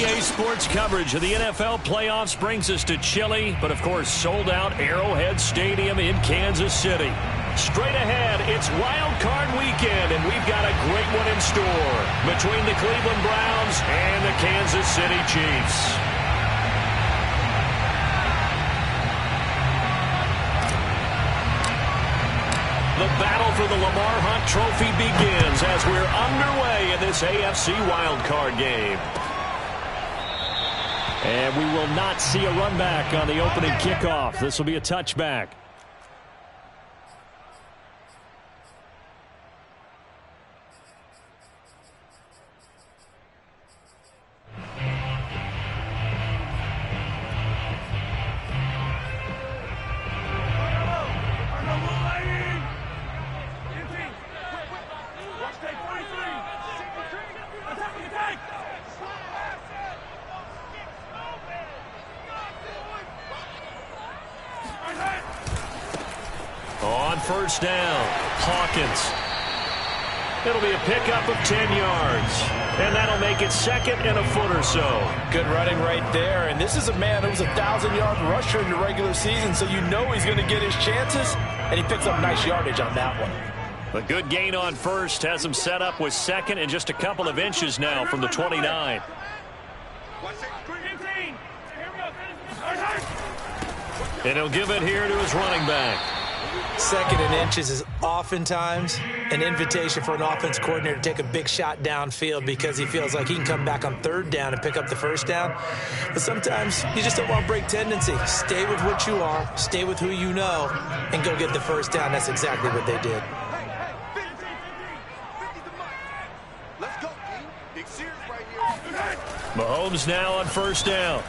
EA Sports coverage of the NFL playoffs brings us to chilly, but of course sold-out Arrowhead Stadium in Kansas City. Straight ahead, it's Wild Card Weekend, and we've got a great one in store between the Cleveland Browns and the Kansas City Chiefs. The battle for the Lamar Hunt Trophy begins as we're underway in this AFC wildcard game. And we will not see a run back on the opening kickoff. This will be a touchback. First down, Hawkins. It'll be a pickup of 10 yards, and that'll make it second and a foot or so. Good running right there, and this is a man who was a 1,000-yard rusher in the regular season, so you know he's going to get his chances, and he picks up nice yardage on that one. A good gain on first has him set up with second and just a couple of inches now from the 29. And he'll give it here to his running back. Second and inches is oftentimes an invitation for an offense coordinator to take a big shot downfield because he feels like he can come back on third down and pick up the first down. But sometimes you just don't want to break tendency. Stay with what you are, stay with who you know, and go get the first down. That's exactly what they did. Mahomes now on first down.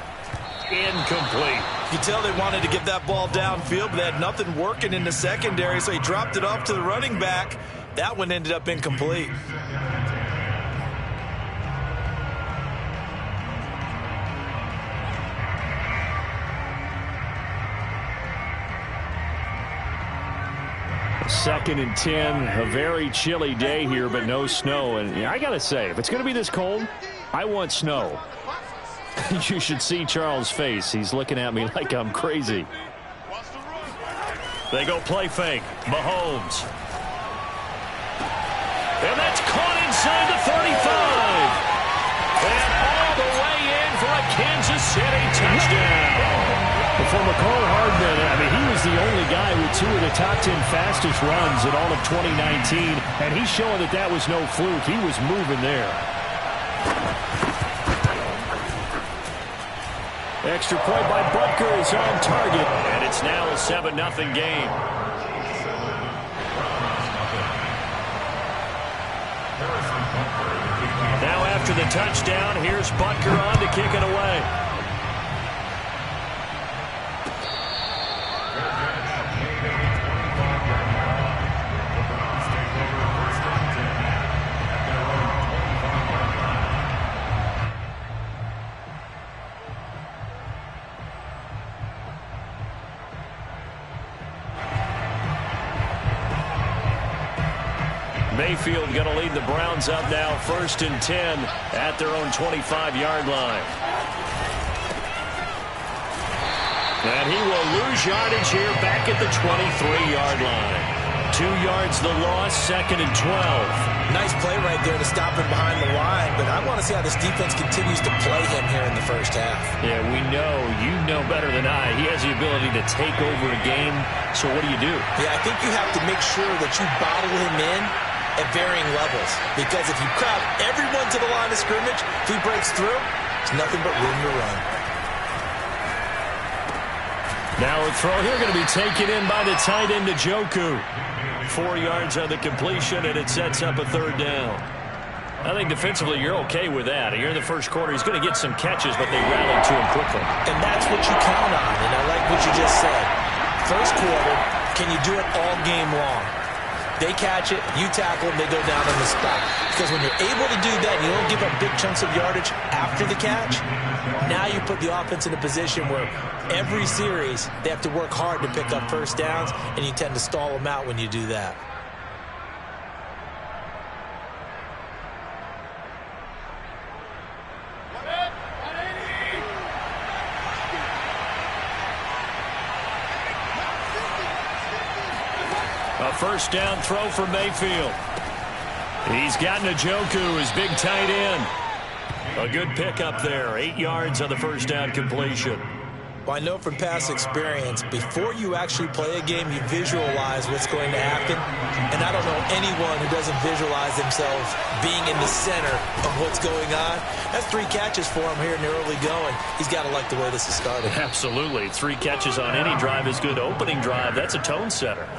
Incomplete. You tell they wanted to get that ball downfield, but they had nothing working in the secondary, so he dropped it off to the running back. That one ended up incomplete. Second and 10, a very chilly day here, but no snow. And I got to say, if it's going to be this cold, I want snow. You should see Charles' face. He's looking at me like I'm crazy. They go play fake. Mahomes. And that's caught inside the 35. And all the way in for a Kansas City touchdown. For McCall Hardman, I mean, he was the only guy with 2 of the top 10 fastest runs in all of 2019. And he's showing that that was no fluke. He was moving there. Extra point by Butker is on target, and it's now a 7-0 game. Now after the touchdown, here's Butker on to kick it away. Mayfield going to lead the Browns up now, 1st and 10 at their own 25-yard line. And he will lose yardage here back at the 23-yard line. 2 yards the loss, 2nd and 12. Nice play right there to stop him behind the line, but I want to see how this defense continues to play him here in the first half. Yeah, we know, you know better than I, he has the ability to take over a game, so what do? Yeah, I think you have to make sure that you bottle him in at varying levels, because if you crowd everyone to the line of scrimmage, if he breaks through, it's nothing but room to run. Now a throw here going to be taken in by the tight end Njoku. 4 yards on the completion, and it sets up a 3rd down. I think defensively you're okay with that. Here in the first quarter, he's going to get some catches, but they rallied to him quickly. And that's what you count on, and I like what you just said. First quarter, can you do it all game long? They catch it, you tackle them, they go down on the spot. Because when you're able to do that, you don't give up big chunks of yardage after the catch, now you put the offense in a position where every series they have to work hard to pick up first downs, and you tend to stall them out when you do that. first down throw for Mayfield. He's got Njoku, his big tight end. A good pickup there. 8 yards on the first down completion. Well, I know from past experience, before you actually play a game, you visualize what's going to happen. And I don't know anyone who doesn't visualize themselves being in the center of what's going on. That's 3 catches for him here in the early going. He's got to like the way this is started. Absolutely. 3 catches on any drive is good. Opening drive, that's a tone setter.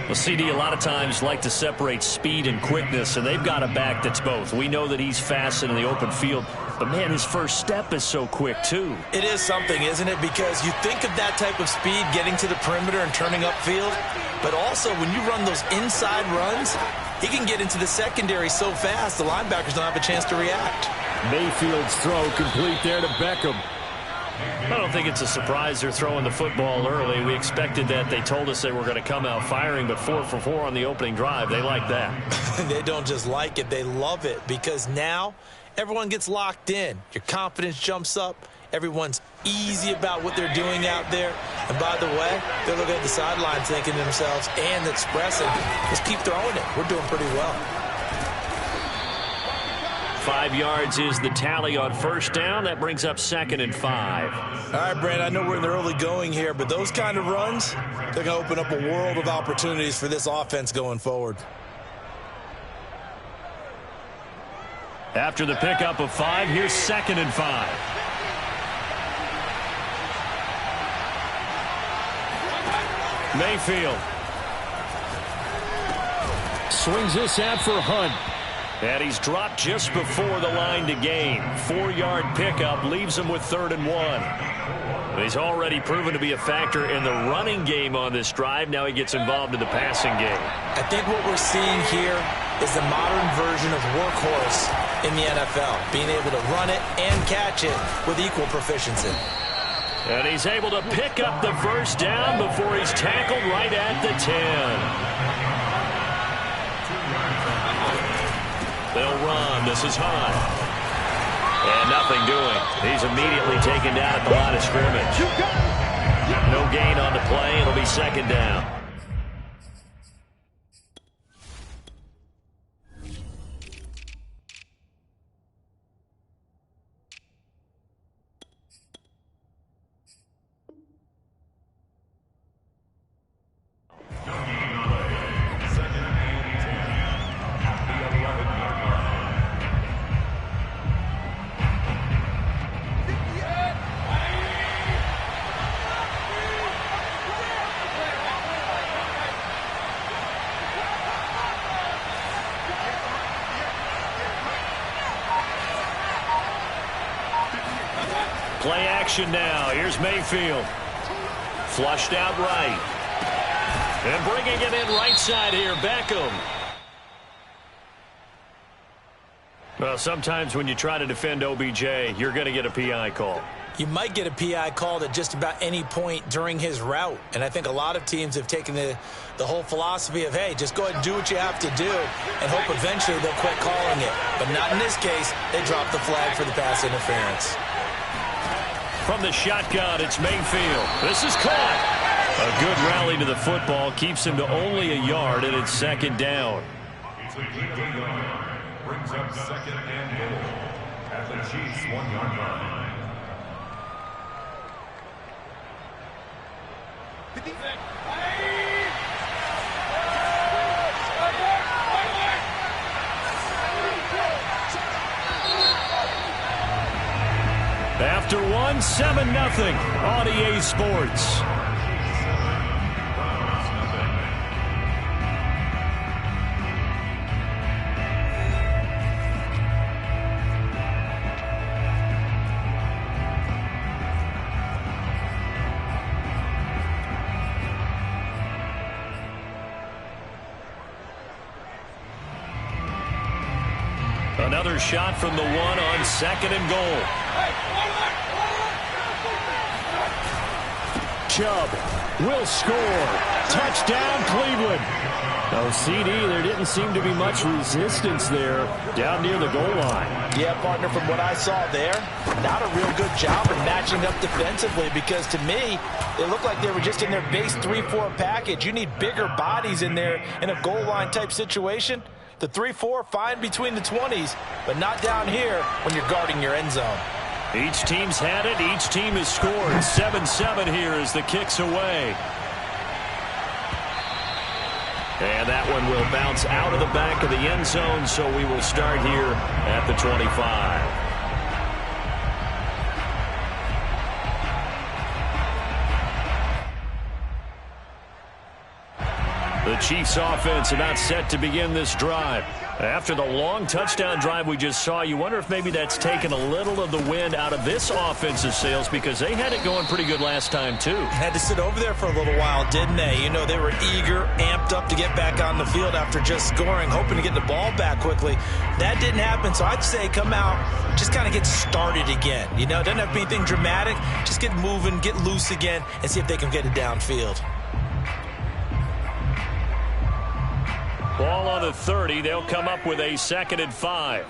Well, CD, a lot of times like to separate speed and quickness, and they've got a back that's both. We know that he's fast in the open field, but, man, his first step is so quick, too. It is something, isn't it? Because you think of that type of speed getting to the perimeter and turning upfield, but also when you run those inside runs, he can get into the secondary so fast the linebackers don't have a chance to react. Mayfield's throw complete there to Beckham. I don't think it's a surprise they're throwing the football early. We expected that. They told us they were going to come out firing, but 4 for 4 on the opening drive. They like that. They don't just like it. They love it because now everyone gets locked in. Your confidence jumps up. Everyone's easy about what they're doing out there. And by the way, they're looking at the sideline thinking to themselves and expressing, just keep throwing it. We're doing pretty well. 5 yards is the tally on first down. That brings up 2nd and 5. All right, Brand, I know we're in the early going here, but those kind of runs, they're going to open up a world of opportunities for this offense going forward. After the pickup of 5, here's 2nd and 5. Mayfield swings this out for Hunt. And he's dropped just before the line to gain. 4-yard pickup leaves him with 3rd and 1. He's already proven to be a factor in the running game on this drive. Now he gets involved in the passing game. I think what we're seeing here is the modern version of workhorse in the NFL, being able to run it and catch it with equal proficiency. And he's able to pick up the first down before he's tackled right at the 10. They'll run. This is Hunt. And nothing doing. He's immediately taken down at the line of scrimmage. No gain on the play. It'll be 2nd down. Play action now. Here's Mayfield. Flushed out right. And bringing it in right side here, Beckham. Well, sometimes when you try to defend OBJ, you're going to get a PI call. You might get a PI called at just about any point during his route. And I think a lot of teams have taken the whole philosophy of, hey, just go ahead and do what you have to do and hope eventually they'll quit calling it. But not in this case. They dropped the flag for the pass interference. From the shotgun, it's Mayfield. This is caught. A good rally to the football keeps him to only a yard, and it's 2nd down. Brings up 2nd and goal at the Chiefs' 1-yard line. After 1, 7-0 on EA Sports. Another shot from the 1 on 2nd and goal. Chubb will score. Touchdown, Cleveland. Oh, CD, there didn't seem to be much resistance there down near the goal line. Yeah, partner, from what I saw there, not a real good job of matching up defensively, because to me, it looked like they were just in their base 3-4 package. You need bigger bodies in there in a goal line type situation. The 3-4, fine between the 20s, but not down here when you're guarding your end zone. Each team's had it. Each team has scored. 7-7 here as the kick's away. And that one will bounce out of the back of the end zone, so we will start here at the 25. The Chiefs offense about set to begin this drive. After the long touchdown drive we just saw, you wonder if maybe that's taken a little of the wind out of this offensive sails, because they had it going pretty good last time too. Had to sit over there for a little while, didn't they? You know, they were eager, amped up to get back on the field after just scoring, hoping to get the ball back quickly. That didn't happen, so I'd say come out, just kind of get started again. You know, it doesn't have to be anything dramatic. Just get moving, get loose again, and see if they can get it downfield. Ball on the 30. They'll come up with a 2nd and 5.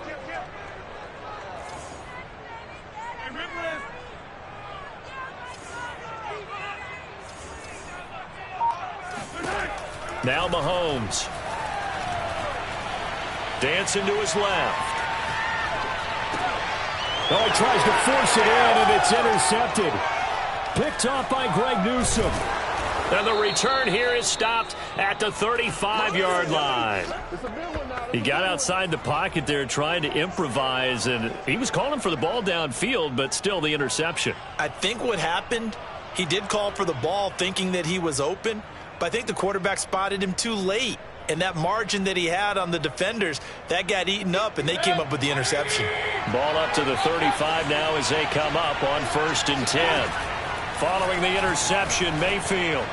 Now Mahomes. Dancing to his left. Oh, he tries to force it in, and it's intercepted. Picked off by Greg Newsome. And the return here is stopped at the 35-yard line. He got outside the pocket there trying to improvise, and he was calling for the ball downfield, but still the interception. I think what happened, he did call for the ball thinking that he was open, but I think the quarterback spotted him too late. And that margin that he had on the defenders, that got eaten up, and they came up with the interception. Ball up to the 35 now as they come up on 1st and 10. Following the interception, Mayfield.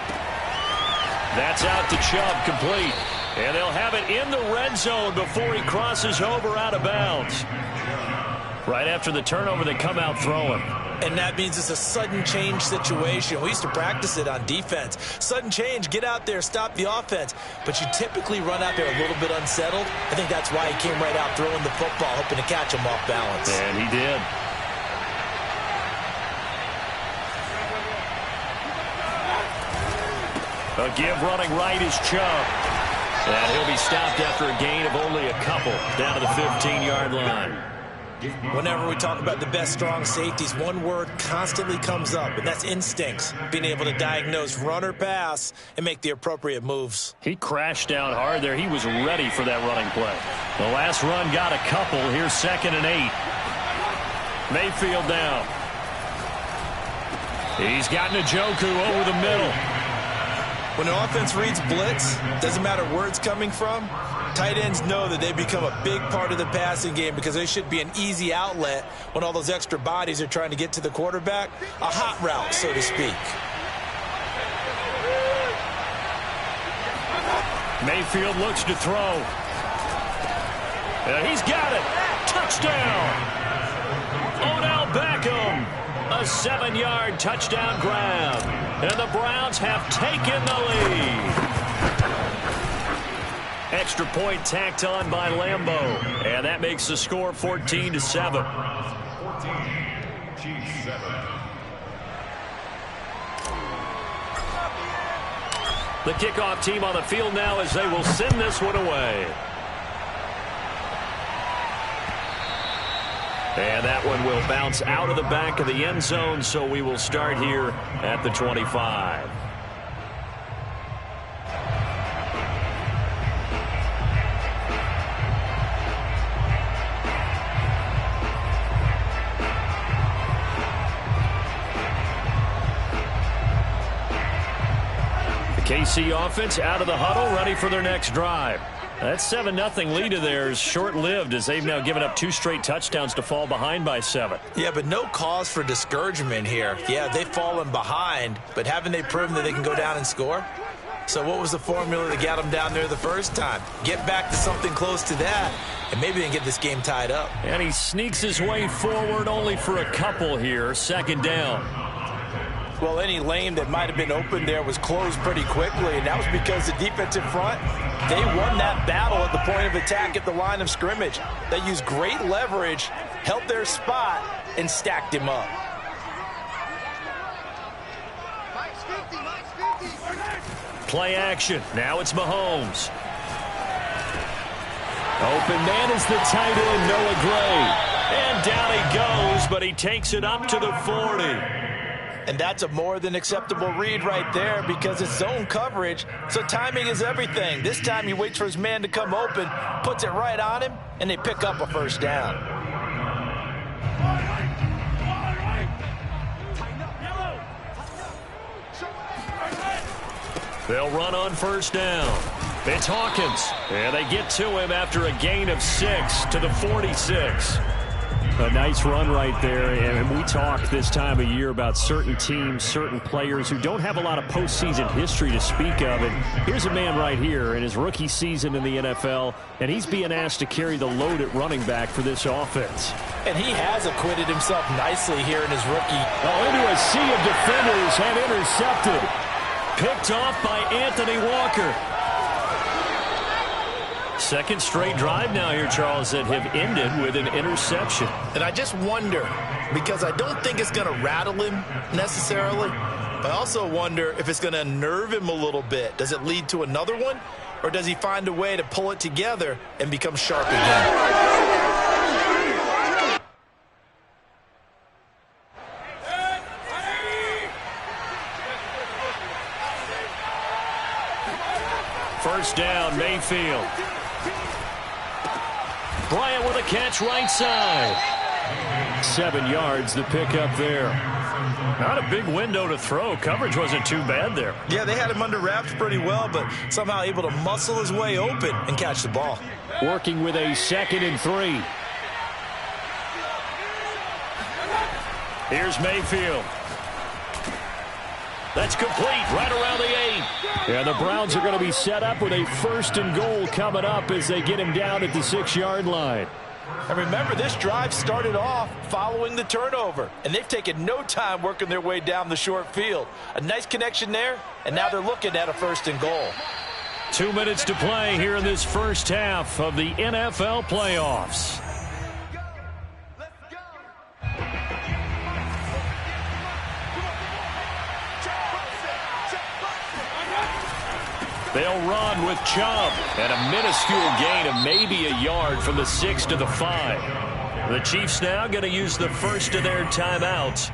That's out to Chubb, complete. And they'll have it in the red zone before he crosses over out of bounds. Right after the turnover, they come out throwing. And that means it's a sudden change situation. We used to practice it on defense. Sudden change, get out there, stop the offense. But you typically run out there a little bit unsettled. I think that's why he came right out throwing the football, hoping to catch him off balance. And he did. A give running right is Chubb. And he'll be stopped after a gain of only a couple down to the 15-yard line. Whenever we talk about the best strong safeties, one word constantly comes up, and that's instincts. Being able to diagnose run or pass and make the appropriate moves. He crashed down hard there. He was ready for that running play. The last run got a couple. Here's 2nd and 8. Mayfield down. He's got Njoku over the middle. When an offense reads blitz, doesn't matter where it's coming from, tight ends know that they become a big part of the passing game because they should be an easy outlet when all those extra bodies are trying to get to the quarterback. A hot route, so to speak. Mayfield looks to throw. And he's got it. Touchdown. Odell Beckham. A 7-yard touchdown grab. And the Browns have taken the lead. Extra point tacked on by Lambeau. And that makes the score 14-7. 14, Chiefs 7. The kickoff team on the field now as they will send this one away. And that one will bounce out of the back of the end zone, so we will start here at the 25. The KC offense out of the huddle, ready for their next drive. That 7-0 lead of theirs short-lived as they've now given up 2 straight touchdowns to fall behind by 7. Yeah, but no cause for discouragement here. Yeah, they've fallen behind, but haven't they proven that they can go down and score? So what was the formula that got them down there the first time? Get back to something close to that, and maybe they can get this game tied up. And he sneaks his way forward only for a couple here. 2nd down. Well, any lane that might have been open there was closed pretty quickly, and that was because the defensive front, they won that battle at the point of attack at the line of scrimmage. They used great leverage, held their spot, and stacked him up. Play action. Now it's Mahomes. Open man is the tight end, Noah Gray. And down he goes, but he takes it up to the 40. And that's a more than acceptable read right there because it's zone coverage, so timing is everything. This time he waits for his man to come open, puts it right on him, and they pick up a first down. They'll run on first down. It's Hawkins. And they get to him after a gain of 6 to the 46. A nice run right there, and we talk this time of year about certain teams, certain players who don't have a lot of postseason history to speak of. And here's a man right here in his rookie season in the NFL, and he's being asked to carry the load at running back for this offense. And he has acquitted himself nicely here in his rookie. Oh, into a sea of defenders and intercepted. Picked off by Anthony Walker. Second straight drive now here, Charles, that have ended with an interception. And I just wonder, because I don't think it's going to rattle him necessarily, but I also wonder if it's going to unnerve him a little bit. Does it lead to another one, or does he find a way to pull it together and become sharp again? First down, Mayfield. Bryant with a catch right side. 7 yards, the pickup there. Not a big window to throw. Coverage wasn't too bad there. Yeah, they had him under wraps pretty well, but somehow able to muscle his way open and catch the ball. Working with a 2nd and 3. Here's Mayfield. That's complete right around the 8. And the Browns are going to be set up with a 1st and goal coming up as they get him down at the 6-yard line. And remember, this drive started off following the turnover, and they've taken no time working their way down the short field. A nice connection there, and now they're looking at a 1st and goal. 2 minutes to play here in this first half of the NFL playoffs. They'll run with Chubb and a minuscule gain of maybe a yard from the 6 to the 5. The Chiefs now going to use the first of their timeouts.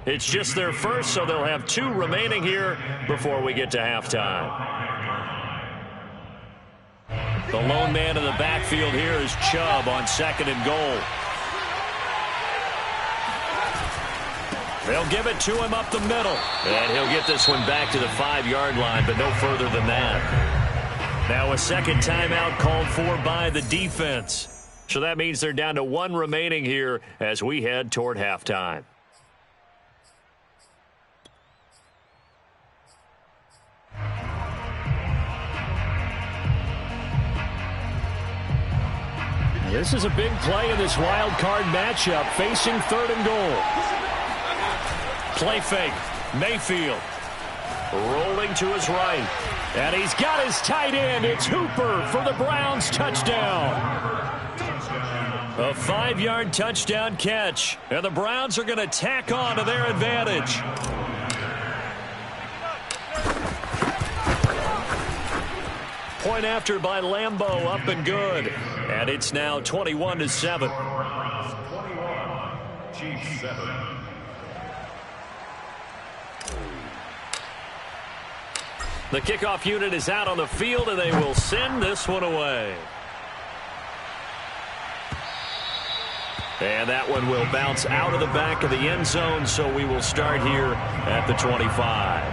It's just their first, so they'll have 2 remaining here before we get to halftime. The lone man in the backfield here is Chubb on 2nd and goal. They'll give it to him up the middle. And he'll get this one back to the 5-yard line, but no further than that. Now a second timeout called for by the defense. So that means they're down to 1 remaining here as we head toward halftime. This is a big play in this wild card matchup facing 3rd and goal. Play fake. Mayfield rolling to his right. And he's got his tight end. It's Hooper for the Browns touchdown. A 5-yard touchdown catch. And the Browns are going to tack on to their advantage. Point after by Lambeau, up and good. And it's now 21-7. 21, Chiefs 7. The kickoff unit is out on the field, and they will send this one away. And that one will bounce out of the back of the end zone, so we will start here at the 25.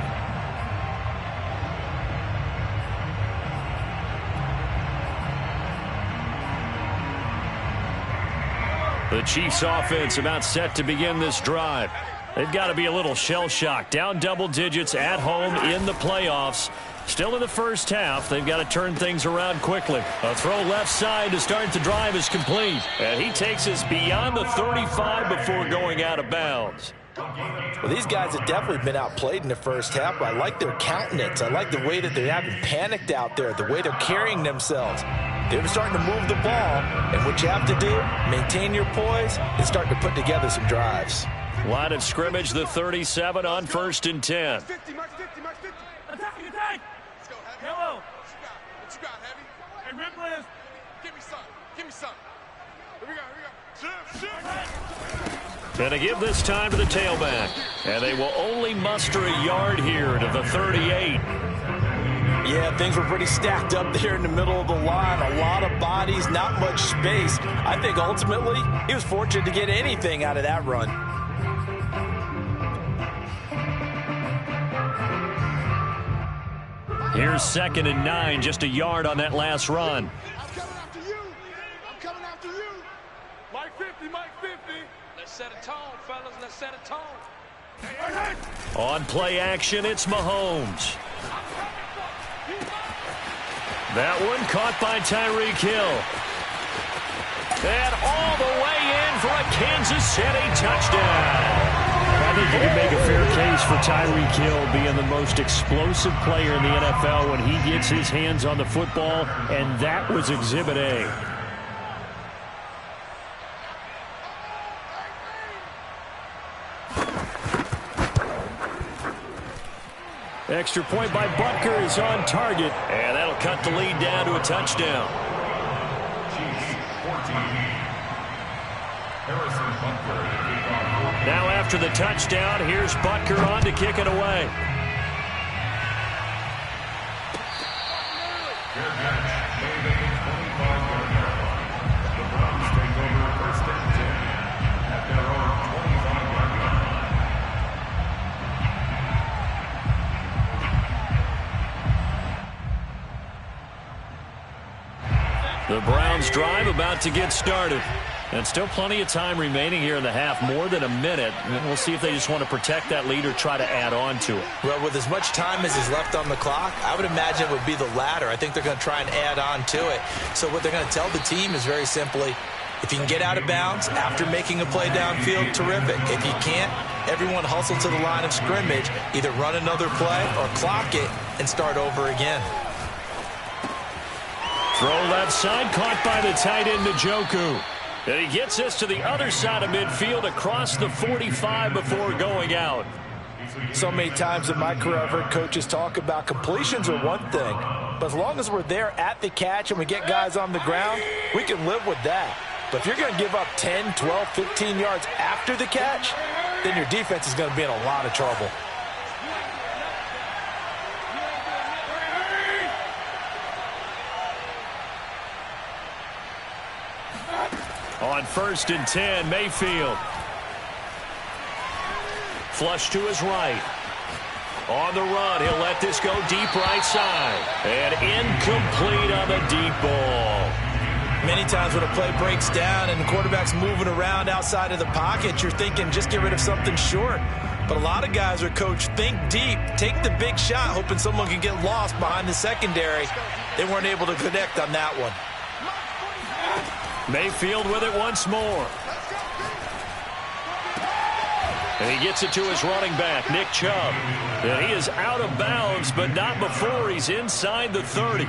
The Chiefs offense about set to begin this drive. They've got to be a little shell-shocked. Down double digits at home in the playoffs. Still in the first half. They've got to turn things around quickly. A throw left side to start the drive is complete. And he takes us beyond the 35 before going out of bounds. Well, these guys have definitely been outplayed in the first half, but I like their countenance. I like the way that they haven't panicked out there, the way they're carrying themselves. They're starting to move the ball, and what you have to do, maintain your poise, and start to put together some drives. Line of scrimmage, the 37 on 1st and 10. 50, Mark 50, Mark 50. Attack, attack. Let's go, Heavy. Yellow. What you got, Heavy? Hey, rim players. Give me some. Give me some. Here we go, here we go. And to give this time to the tailback. And they will only muster a yard here to the 38. Yeah, things were pretty stacked up there in the middle of the line. A lot of bodies, not much space. I think ultimately he was fortunate to get anything out of that run. Here's 2nd and 9, just a yard on that last run. I'm coming after you. I'm coming after you. Mike 50, Mike 50. Let's set a tone, fellas. Let's set a tone. On play action, it's Mahomes. That one caught by Tyreek Hill. And all the way in for a Kansas City touchdown. I think you can make a fair case for Tyreek Hill being the most explosive player in the NFL when he gets his hands on the football, and that was Exhibit A. Extra point by Butker is on target, and that'll cut the lead down to a touchdown. Now after the touchdown, here's Butker on to kick it away. The Browns drive about to get started. And still plenty of time remaining here in the half, more than a minute. We'll see if they just want to protect that lead or try to add on to it. Well, with as much time as is left on the clock, I would imagine it would be the latter. I think they're going to try and add on to it. So what they're going to tell the team is very simply, if you can get out of bounds after making a play downfield, terrific. If you can't, everyone hustle to the line of scrimmage, either run another play or clock it and start over again. Throw left side, caught by the tight end, Njoku. And he gets us to the other side of midfield across the 45 before going out. So many times in my career I've heard coaches talk about completions are one thing, but as long as we're there at the catch and we get guys on the ground, we can live with that. But if you're going to give up 10, 12, 15 yards after the catch, then your defense is going to be in a lot of trouble. On 1st and 10, Mayfield. Flush to his right. On the run, he'll let this go deep right side. And incomplete on the deep ball. Many times when a play breaks down and the quarterback's moving around outside of the pocket, you're thinking just get rid of something short. But a lot of guys are coached, think deep, take the big shot, hoping someone can get lost behind the secondary. They weren't able to connect on that one. Mayfield with it once more. And he gets it to his running back, Nick Chubb. And he is out of bounds, but not before he's inside the 30.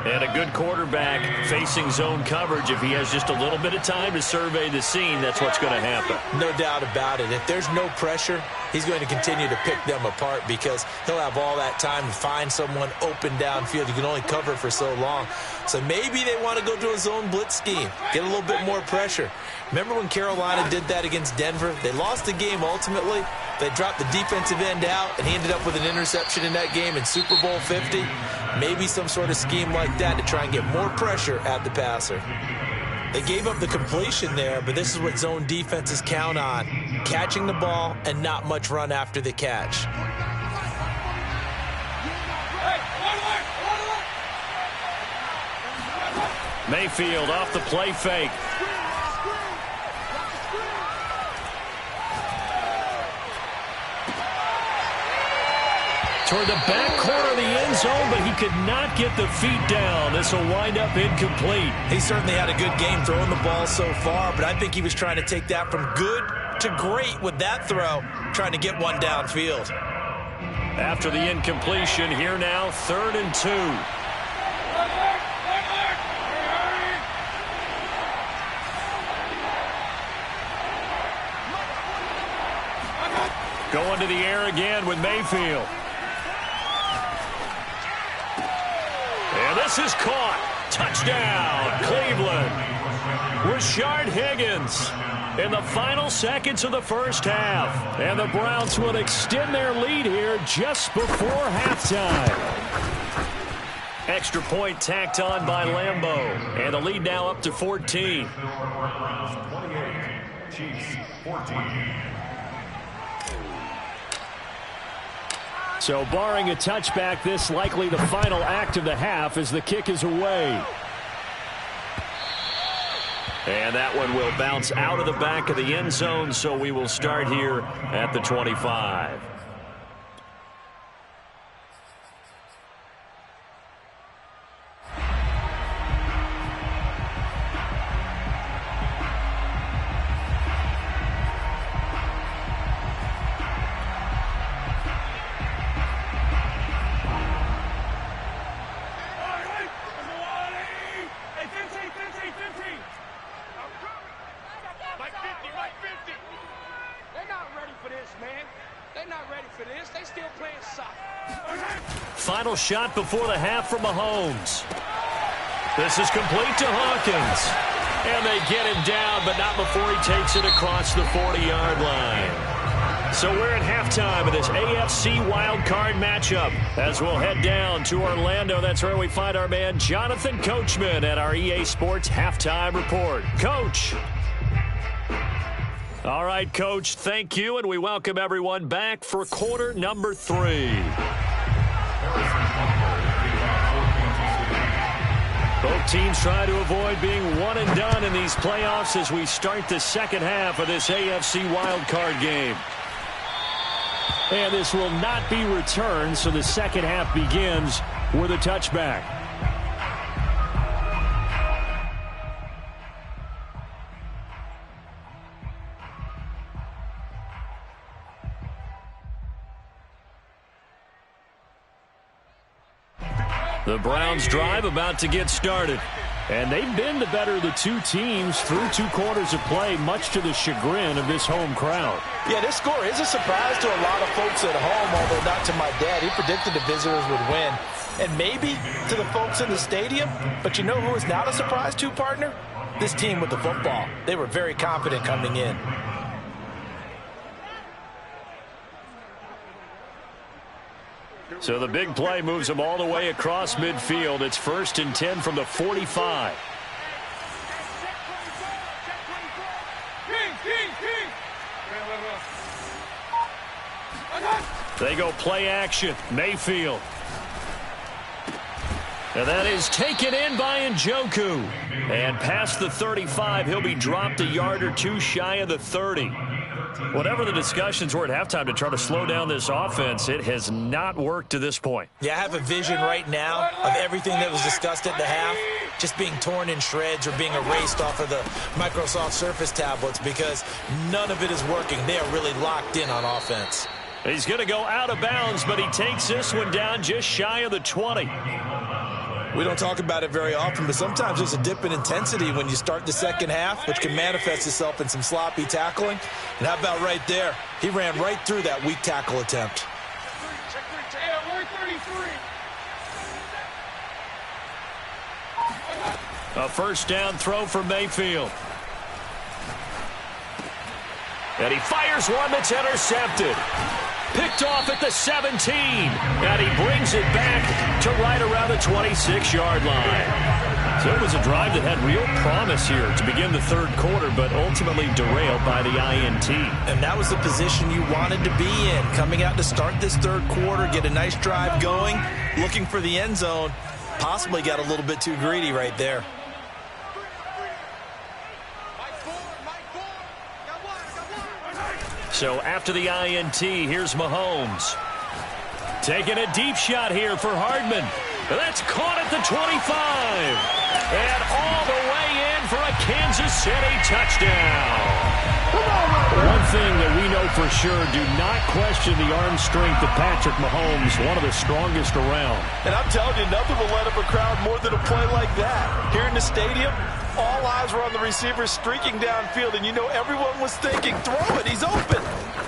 And a good quarterback facing zone coverage. If he has just a little bit of time to survey the scene, that's what's going to happen. No doubt about it. If there's no pressure, he's going to continue to pick them apart because he'll have all that time to find someone open downfield. You can only cover for so long. So maybe they want to go to a zone blitz scheme, get a little bit more pressure. Remember when Carolina did that against Denver? They lost the game ultimately. They dropped the defensive end out, and he ended up with an interception in that game in Super Bowl 50. Maybe some sort of scheme like that to try and get more pressure at the passer. They gave up the completion there, but this is what zone defenses count on. Catching the ball and not much run after the catch. Mayfield off the play fake. Toward the back corner of the end zone, but he could not get the feet down. This will wind up incomplete. He certainly had a good game throwing the ball so far, but I think he was trying to take that from good to great with that throw, trying to get one downfield. After the incompletion, here now, 3rd and 2. Going to the air again with Mayfield. And this is caught. Touchdown, Cleveland. Rashard Higgins in the final seconds of the first half. And the Browns will extend their lead here just before halftime. Extra point tacked on by Lambeau. And the lead now up to 14. 28, Chiefs 14. So barring a touchback, this likely the final act of the half as the kick is away. And that one will bounce out of the back of the end zone, so we will start here at the 25. Final shot before the half from Mahomes. This is complete to Hawkins. And they get him down, but not before he takes it across the 40-yard line. So we're at halftime of this AFC wildcard matchup as we'll head down to Orlando. That's where we find our man Jonathan Coachman at our EA Sports Halftime Report. Coach. All right, Coach, thank you, and we welcome everyone back for quarter number 3. Both teams try to avoid being one and done in these playoffs as we start the second half of this AFC wildcard game. And this will not be returned, so the second half begins with a touchback. The Browns drive about to get started. And they've been the better of the two teams through 2 quarters of play, much to the chagrin of this home crowd. Yeah, this score is a surprise to a lot of folks at home, although not to my dad. He predicted the visitors would win. And maybe to the folks in the stadium. But you know who is not a surprise to, partner? This team with the football. They were very confident coming in. So the big play moves them all the way across midfield. It's 1st and 10 from the 45. They go play action. Mayfield. And that is taken in by Njoku. And past the 35, he'll be dropped a yard or 2 shy of the 30. Whatever the discussions were at halftime to try to slow down this offense, it has not worked to this point. Yeah, I have a vision right now of everything that was discussed at the half just being torn in shreds or being erased off of the Microsoft Surface tablets because none of it is working. They are really locked in on offense. He's going to go out of bounds, but he takes this one down just shy of the 20. We don't talk about it very often, but sometimes there's a dip in intensity when you start the second half, which can manifest itself in some sloppy tackling. And how about right there? He ran right through that weak tackle attempt. A first down throw for Mayfield. And he fires one that's intercepted. Picked off at the 17. And he brings it back to right around the 26-yard line. So it was a drive that had real promise here to begin the third quarter, but ultimately derailed by the INT. And that was the position you wanted to be in. Coming out to start this third quarter, get a nice drive going, looking for the end zone. Possibly got a little bit too greedy right there. So after the INT, here's Mahomes. Taking a deep shot here for Hardman. That's caught at the 25. And all the way in for a Kansas City touchdown. One thing that we know for sure, do not question the arm strength of Patrick Mahomes, one of the strongest around. And I'm telling you, nothing will light up a crowd more than a play like that. Here in the stadium, all eyes were on the receiver streaking downfield, and you know everyone was thinking, throw it, he's open.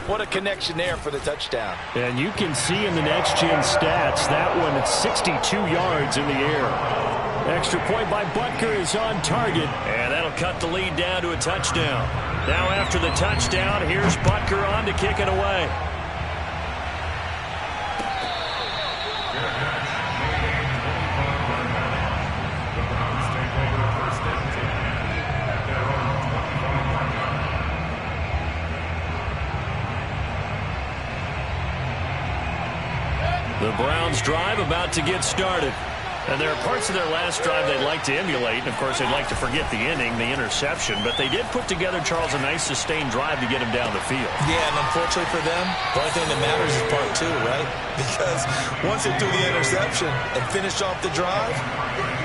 What a connection there for the touchdown. And you can see in the next-gen stats, that one at 62 yards in the air. Extra point by Butker is on target, and that'll cut the lead down to a touchdown. Now after the touchdown, here's Butker on to kick it away. The Browns drive about to get started. And there are parts of their last drive they'd like to emulate. And, of course, they'd like to forget the inning, the interception. But they did put together, Charles, a nice sustained drive to get him down the field. Yeah, and unfortunately for them, the only thing that matters is part two, right? Because once they threw the interception and finished off the drive,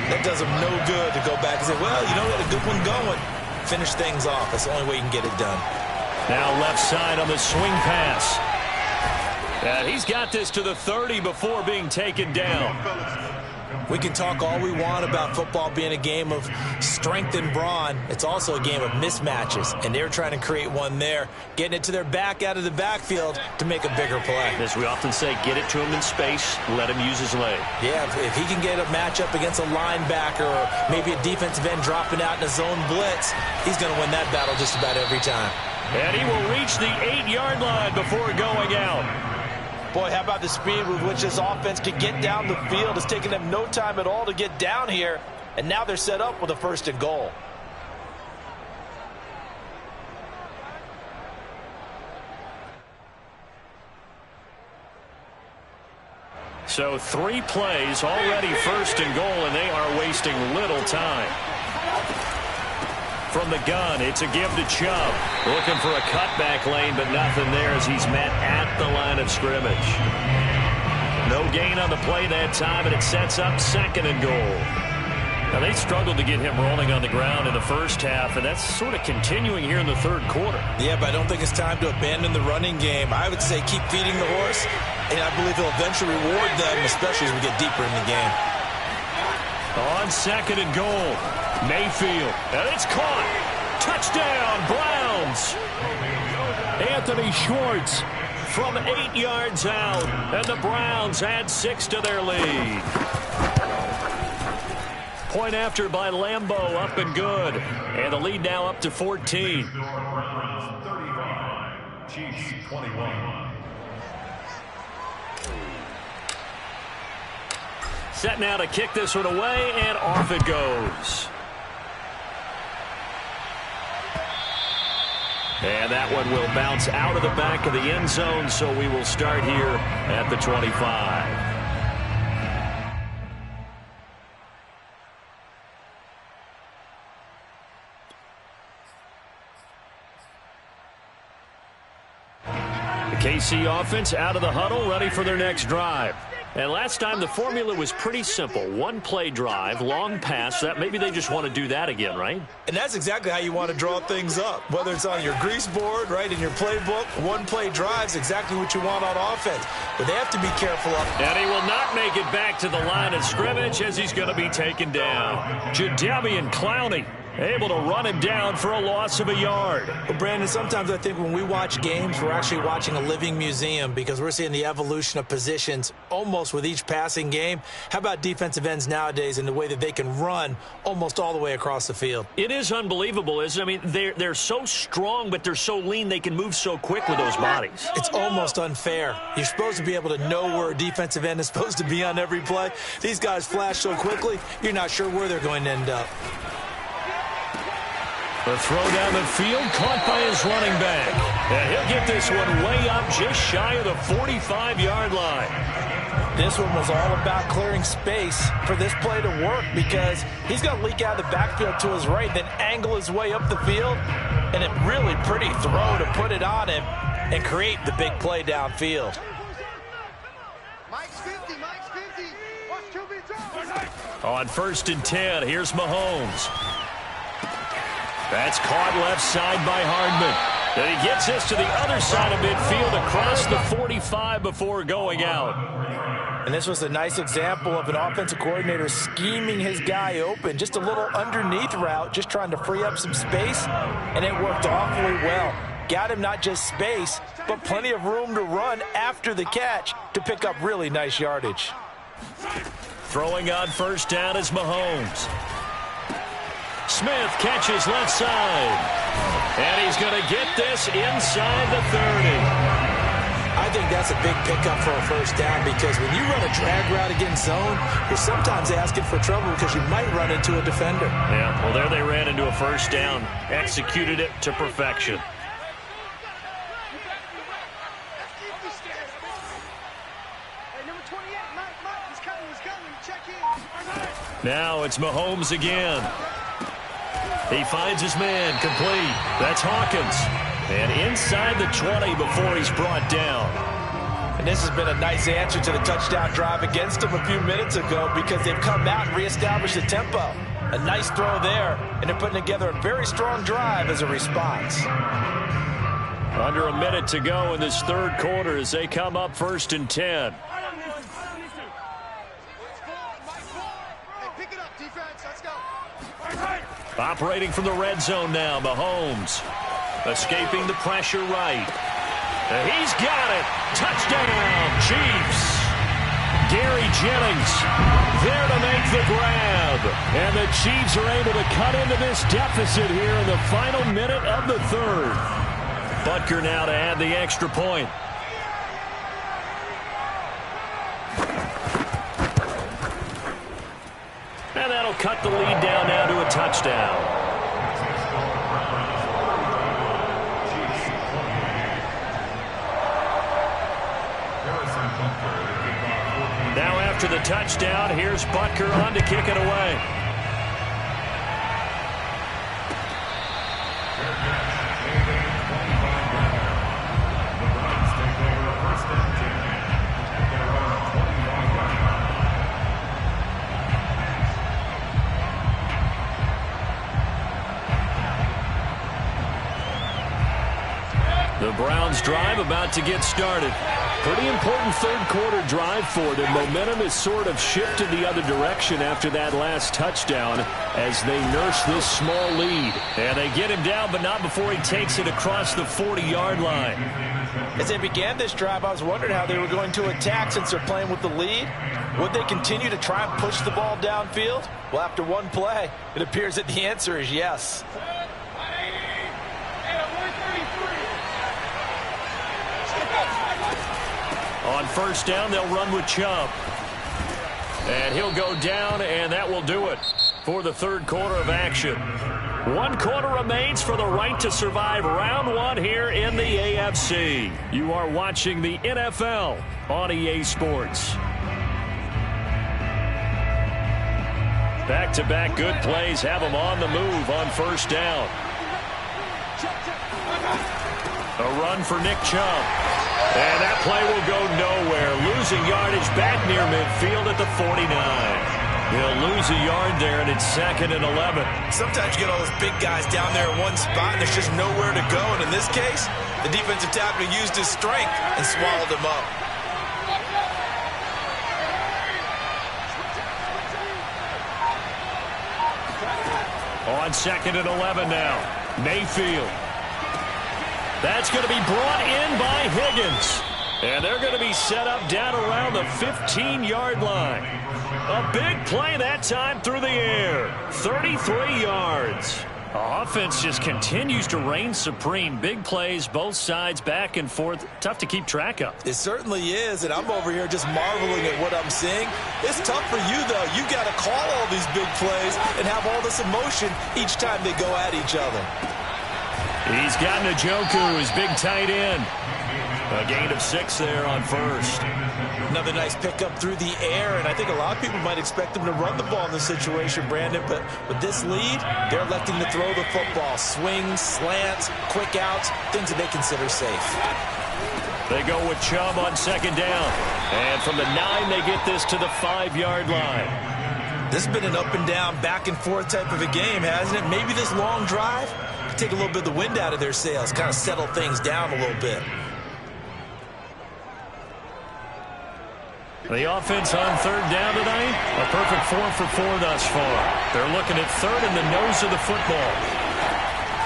that does them no good to go back and say, well, you know, we had a good one going. Finish things off. That's the only way you can get it done. Now left side on the swing pass. And he's got this to the 30 before being taken down. We can talk all we want about football being a game of strength and brawn. It's also a game of mismatches, and they're trying to create one there, getting it to their back out of the backfield to make a bigger play. As we often say, get it to him in space, let him use his leg. Yeah, if he can get a matchup against a linebacker or maybe a defensive end dropping out in a zone blitz, he's going to win that battle just about every time. And he will reach the 8-yard line before going out. Boy, how about the speed with which this offense could get down the field? It's taken them no time at all to get down here. And now they're set up with a 1st and goal. So 3 plays, already 1st and goal, and they are wasting little time. From the gun, it's a give to Chubb. Looking for a cutback lane, but nothing there as he's met at the line of scrimmage. No gain on the play that time, and it sets up 2nd and goal. Now, they struggled to get him rolling on the ground in the first half, and that's sort of continuing here in the 3rd quarter. Yeah, but I don't think it's time to abandon the running game. I would say keep feeding the horse, and I believe he'll eventually reward them, especially as we get deeper in the game. On 2nd and goal. Mayfield, and it's caught. Touchdown, Browns. Anthony Schwartz from 8 yards out, and the Browns add 6 to their lead. Point after by Lambeau, up and good. And the lead now up to 14. Browns 35, Chiefs 21. Set now to kick this one away, and off it goes. And that one will bounce out of the back of the end zone, so we will start here at the 25. The KC offense out of the huddle, ready for their next drive. And last time the formula was pretty simple. 1-play drive, long pass. That maybe they just want to do that again, right? And that's exactly how you want to draw things up. Whether it's on your grease board, right, in your playbook, 1-play drive's exactly what you want on offense. But they have to be careful of it. And he will not make it back to the line of scrimmage as he's going to be taken down. Jadeveon Clowney able to run him down for a loss of a yard. Well, Brandon, sometimes I think when we watch games, we're actually watching a living museum because we're seeing the evolution of positions almost with each passing game. How about defensive ends nowadays and the way that they can run almost all the way across the field? It is unbelievable, isn't it? I mean, they're so strong, but they're so lean they can move so quick with those bodies. It's almost unfair. You're supposed to be able to know where a defensive end is supposed to be on every play. These guys flash so quickly, you're not sure where they're going to end up. The throw down the field, caught by his running back. And he'll get this one way up just shy of the 45-yard line. This one was all about clearing space for this play to work because he's going to leak out of the backfield to his right, then angle his way up the field. And a really pretty throw to put it on him and create the big play downfield. Mike's 50, Mike's 50. Watch 2v2. On 1st and 10, here's Mahomes. That's caught left side by Hardman. And he gets this to the other side of midfield across the 45 before going out. And this was a nice example of an offensive coordinator scheming his guy open. Just a little underneath route, just trying to free up some space, and it worked awfully well. Got him not just space, but plenty of room to run after the catch to pick up really nice yardage. Throwing on first down is Mahomes. Smith catches left side. And he's going to get this inside the 30. I think that's a big pickup for a first down because when you run a drag route against zone, you're sometimes asking for trouble because you might run into a defender. Yeah, well, there they ran into a first down. Executed it to perfection. Now it's Mahomes again. He finds his man, complete. That's Hawkins. And inside the 20 before he's brought down. And this has been a nice answer to the touchdown drive against him a few minutes ago because they've come out and reestablished the tempo. A nice throw there, and they're putting together a very strong drive as a response. Under a minute to go in this third quarter as they come up 1st and 10. Operating from the red zone now, Mahomes. Escaping the pressure right. And he's got it. Touchdown, Chiefs. Gary Jennings there to make the grab. And the Chiefs are able to cut into this deficit here in the final minute of the third. Butker now to add the extra point. And that'll cut the lead down now to a touchdown. Now after the touchdown, here's Butker on to kick it away. The Browns drive about to get started. Pretty important third quarter drive for them. Momentum has sort of shifted the other direction after that last touchdown as they nurse this small lead. And they get him down, but not before he takes it across the 40-yard line. As they began this drive, I was wondering how they were going to attack since they're playing with the lead. Would they continue to try and push the ball downfield? Well, after one play, it appears that the answer is yes. On first down, they'll run with Chubb. And he'll go down, and that will do it for the third quarter of action. 1 quarter remains for the right to survive round 1 here in the AFC. You are watching the NFL on EA Sports. Back-to-back good plays have them on the move on first down. A run for Nick Chubb. And that play will go nowhere. Losing yardage back near midfield at the 49. He'll lose a yard there, and it's 2nd and 11. Sometimes you get all those big guys down there in one spot, and there's just nowhere to go. And in this case, the defensive tackle used his strength and swallowed him up. On 2nd and 11 now. Mayfield. That's going to be brought in by Higgins. And they're going to be set up down around the 15-yard line. A big play that time through the air. 33 yards. Offense just continues to reign supreme. Big plays, both sides, back and forth. Tough to keep track of. It certainly is, and I'm over here just marveling at what I'm seeing. It's tough for you, though. You got to call all these big plays and have all this emotion each time they go at each other. He's got Njoku, his big tight end. A gain of 6 there on first. Another nice pickup through the air, and I think a lot of people might expect them to run the ball in this situation, Brandon, but with this lead, they're electing to throw the football. Swings, slants, quick outs, things that they consider safe. They go with Chubb on 2nd down. And from the 9, they get this to the 5-yard line. This has been an up and down, back and forth type of a game, hasn't it? Maybe this long drive take a little bit of the wind out of their sails, kind of settle things down a little bit. The offense on third down tonight, a perfect 4 for 4 thus far. They're looking at third in the nose of the football.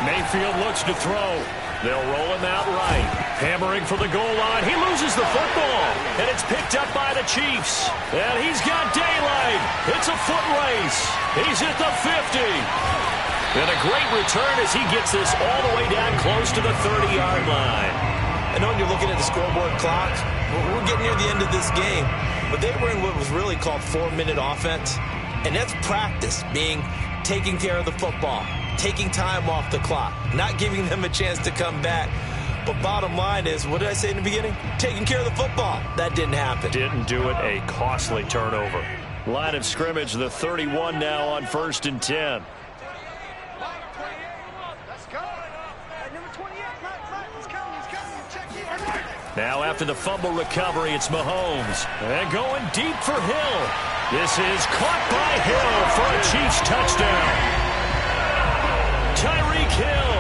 Mayfield looks to throw. They'll roll him out right. Hammering for the goal line. He loses the football, and it's picked up by the Chiefs. And he's got daylight. It's a foot race. He's at the 50. And a great return as he gets this all the way down close to the 30-yard line. I know when you're looking at the scoreboard clock, we're getting near the end of this game, but they were in what was really called 4-minute offense, and that's practice, being taking care of the football, taking time off the clock, not giving them a chance to come back. But bottom line is, what did I say in the beginning? Taking care of the football. That didn't happen. Didn't do it. A costly turnover. Line of scrimmage, the 31 now on 1st and 10. Now after the fumble recovery, it's Mahomes. And going deep for Hill. This is caught by Hill for a Chiefs touchdown. Tyreek Hill.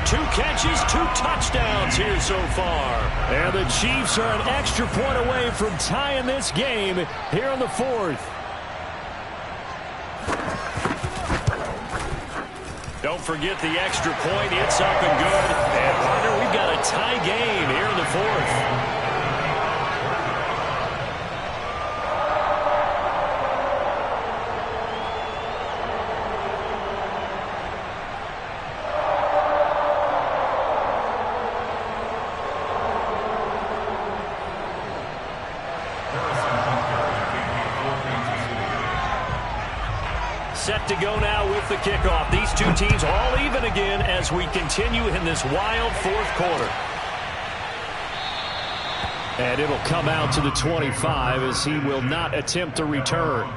2 catches, 2 touchdowns here so far. And the Chiefs are an extra point away from tying this game here in the 4th. Don't forget the extra point. It's up and good. And, partner, we've got a tie game here in the 4th. Set to go now with the kickoff. These two teams all even again as we continue in this wild 4th quarter. And it'll come out to the 25 as he will not attempt a return.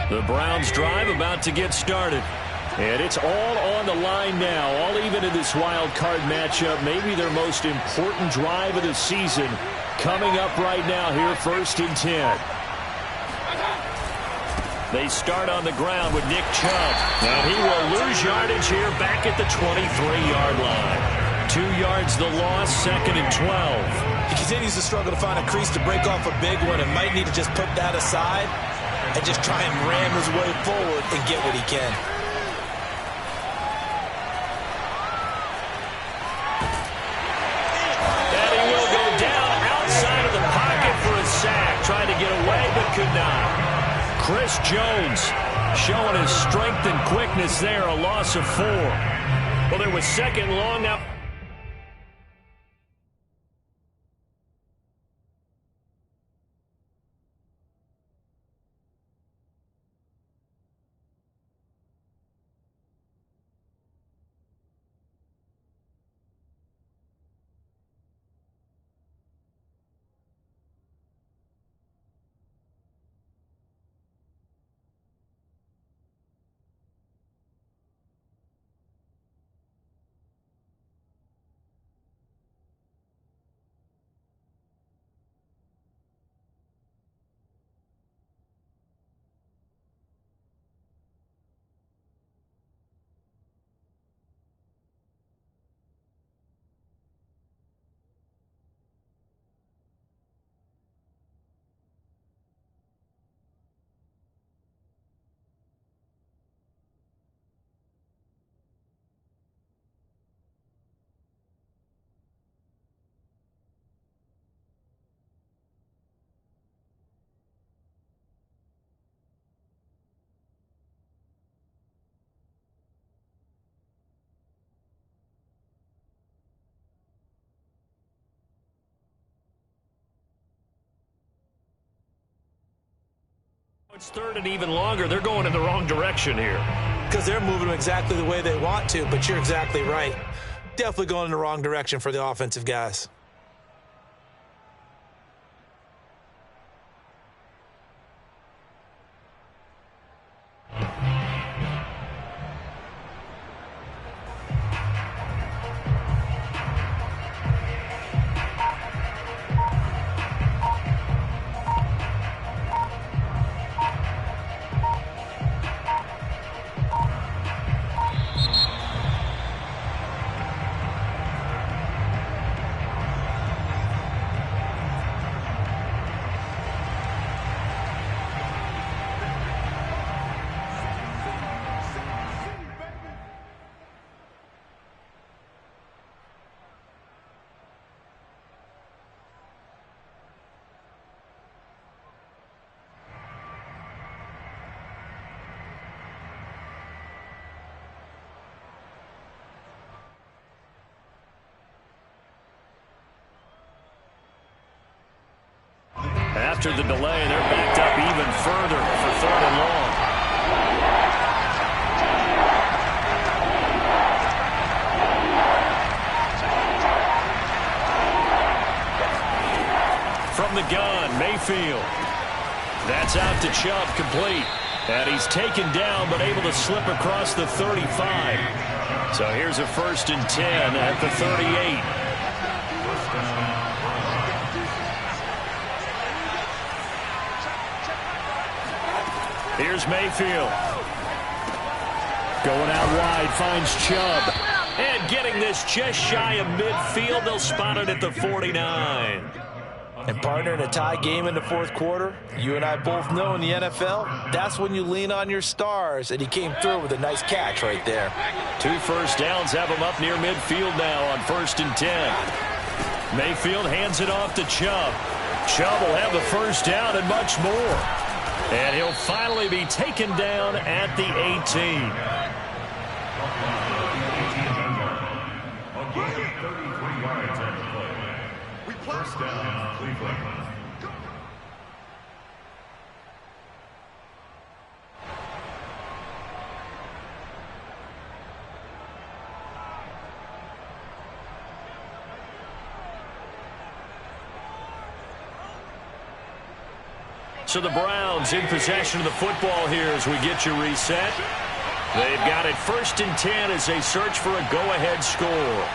The Browns drive about to get started. And it's all on the line now, all even in this wild card matchup. Maybe their most important drive of the season coming up right now here, 1st and 10. They start on the ground with Nick Chubb. And he will lose yardage here back at the 23-yard line. 2 yards the loss, 2nd and 12. He continues to struggle to find a crease to break off a big one and might need to just put that aside and just try and ram his way forward and get what he can. And he will go down outside of the pocket for a sack. Tried to get away but could not. Chris Jones showing his strength and quickness there, a loss of 4. Well, there was 2nd long now. It's 3rd and even longer. They're going in the wrong direction here. Because they're moving exactly the way they want to, but you're exactly right. Definitely going in the wrong direction for the offensive guys. After the delay, they're backed up even further for 3rd and long. From the gun, Mayfield. That's out to Chubb, complete. And he's taken down, but able to slip across the 35. So here's a 1st and 10 at the 38. Here's Mayfield. Going out wide, finds Chubb. And getting this just shy of midfield. They'll spot it at the 49. And partner, in a tie game in the 4th quarter, you and I both know in the NFL, that's when you lean on your stars. And he came through with a nice catch right there. 2 first downs have him up near midfield now on 1st and 10. Mayfield hands it off to Chubb. Chubb will have the 1st down and much more. And he'll finally be taken down at the 18. First down, Cleveland. So the Browns in possession of the football here as we get you reset. They've got it 1st and 10 as they search for a go-ahead score.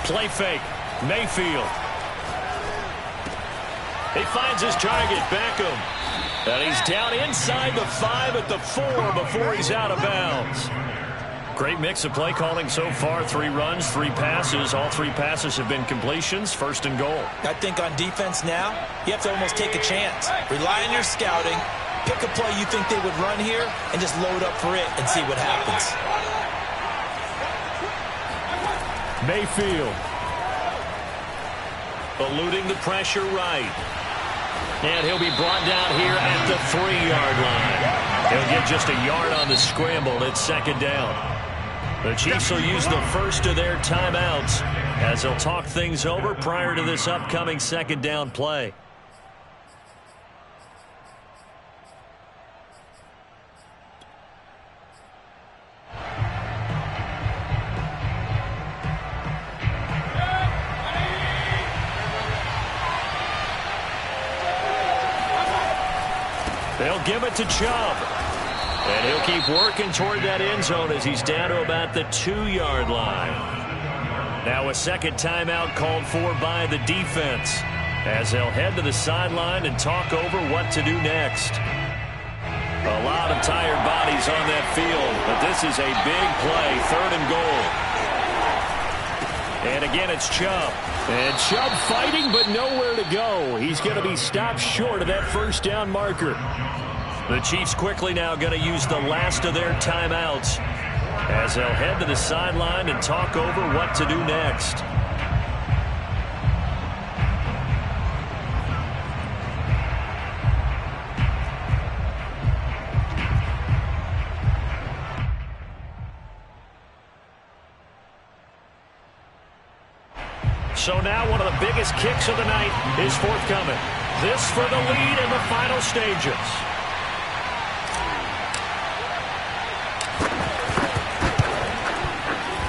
Play fake. Mayfield. He finds his target, Beckham. And he's down inside the 5 at the 4 before he's out of bounds. Great mix of play calling so far. 3 runs, 3 passes. All 3 passes have been completions. 1st and goal. I think on defense now, you have to almost take a chance. Rely on your scouting. Pick a play you think they would run here and just load up for it and see what happens. Mayfield. Eluding the pressure right. And he'll be brought down here at the 3-yard line. He'll get just a yard on the scramble. It's 2nd down. The Chiefs will use the first of their timeouts as they'll talk things over prior to this upcoming 2nd down play. They'll give it to Chubb. And he'll keep working toward that end zone as he's down to about the 2-yard line. Now a 2nd timeout called for by the defense as they'll head to the sideline and talk over what to do next. A lot of tired bodies on that field, but this is a big play, 3rd and goal. And again, it's Chubb. And Chubb fighting, but nowhere to go. He's going to be stopped short of that 1st down marker. The Chiefs quickly now going to use the last of their timeouts as they'll head to the sideline and talk over what to do next. So now one of the biggest kicks of the night is forthcoming. This for the lead in the final stages.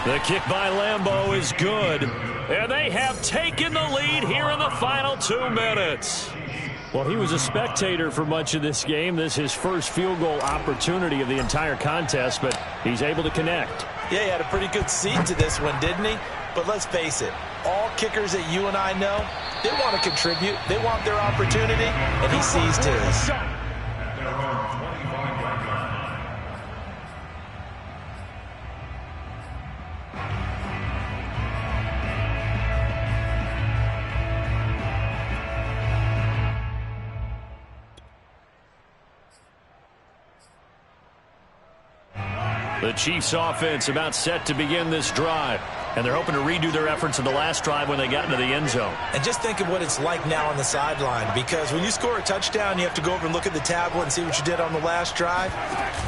The kick by Lambeau is good. And they have taken the lead here in the final 2 minutes. Well, he was a spectator for much of this game. This is his first field goal opportunity of the entire contest, but he's able to connect. Yeah, he had a pretty good seat to this one, didn't he? But let's face it, all kickers that you and I know, they want to contribute. They want their opportunity, and he seized his. The Chiefs offense about set to begin this drive. And they're hoping to redo their efforts in the last drive when they got into the end zone. And just think of what it's like now on the sideline, because when you score a touchdown, you have to go over and look at the tablet and see what you did on the last drive.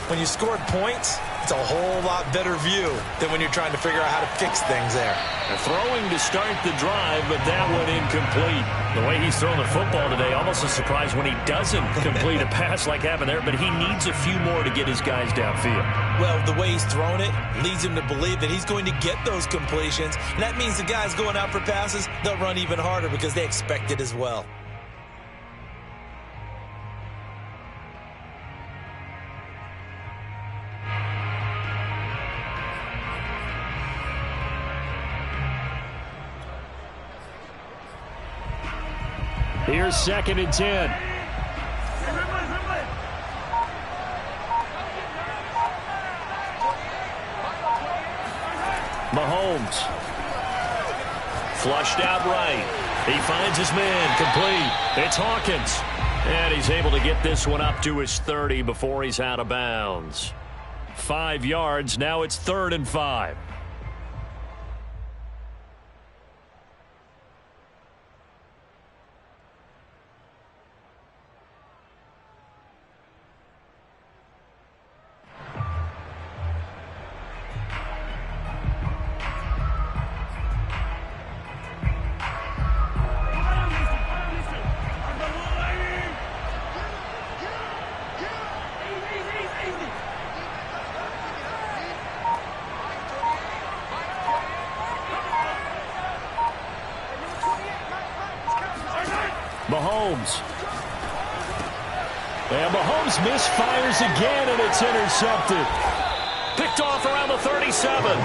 When you scored points, it's a whole lot better view than when you're trying to figure out how to fix things there. They're throwing to start the drive, but that one incomplete. The way he's throwing the football today, almost a surprise when he doesn't complete a pass like happened there, but he needs a few more to get his guys downfield. Well, the way he's thrown it leads him to believe that he's going to get those completions, and that means the guys going out for passes, they'll run even harder because they expect it as well. Here's 2nd and 10. Mahomes. Flushed out right. He finds his man complete. It's Hawkins. And he's able to get this one up to his 30 before he's out of bounds. 5 yards. Now it's 3rd and 5. Mahomes. And Mahomes misfires again, and it's intercepted. Picked off around the 37.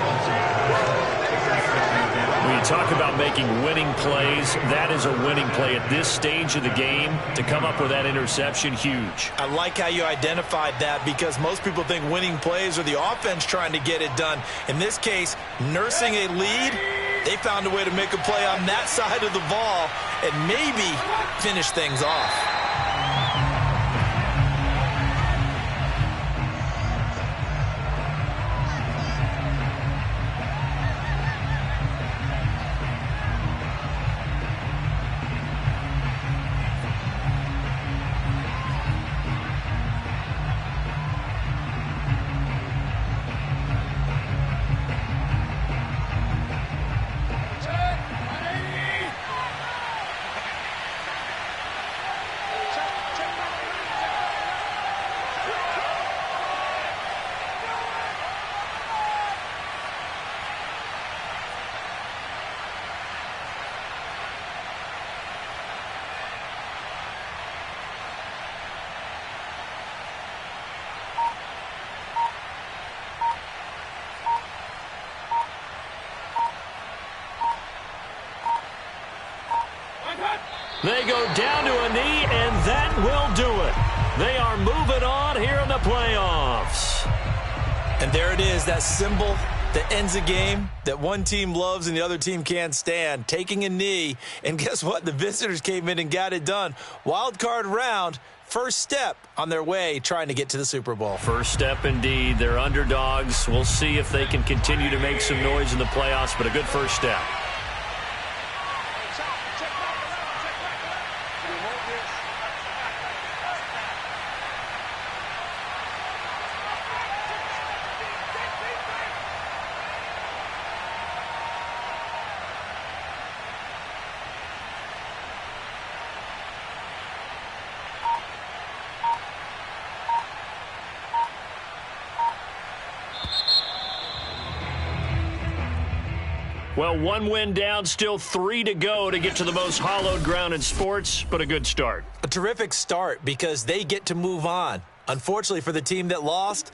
When you talk about making winning plays, that is a winning play at this stage of the game. To come up with that interception, huge. I like how you identified that, because most people think winning plays are the offense trying to get it done. In this case, nursing a lead, they found a way to make a play on that side of the ball and maybe finish things off. They go down to a knee, and that will do it. They are moving on here in the playoffs. And there it is, that symbol that ends a game that one team loves and the other team can't stand, taking a knee. And guess what? The visitors came in and got it done. Wild card round, first step on their way trying to get to the Super Bowl. First step indeed. They're underdogs. We'll see if they can continue to make some noise in the playoffs, but a good first step. Well, one win down, still 3 to go to get to the most hallowed ground in sports, but a good start. A terrific start because they get to move on. Unfortunately for the team that lost,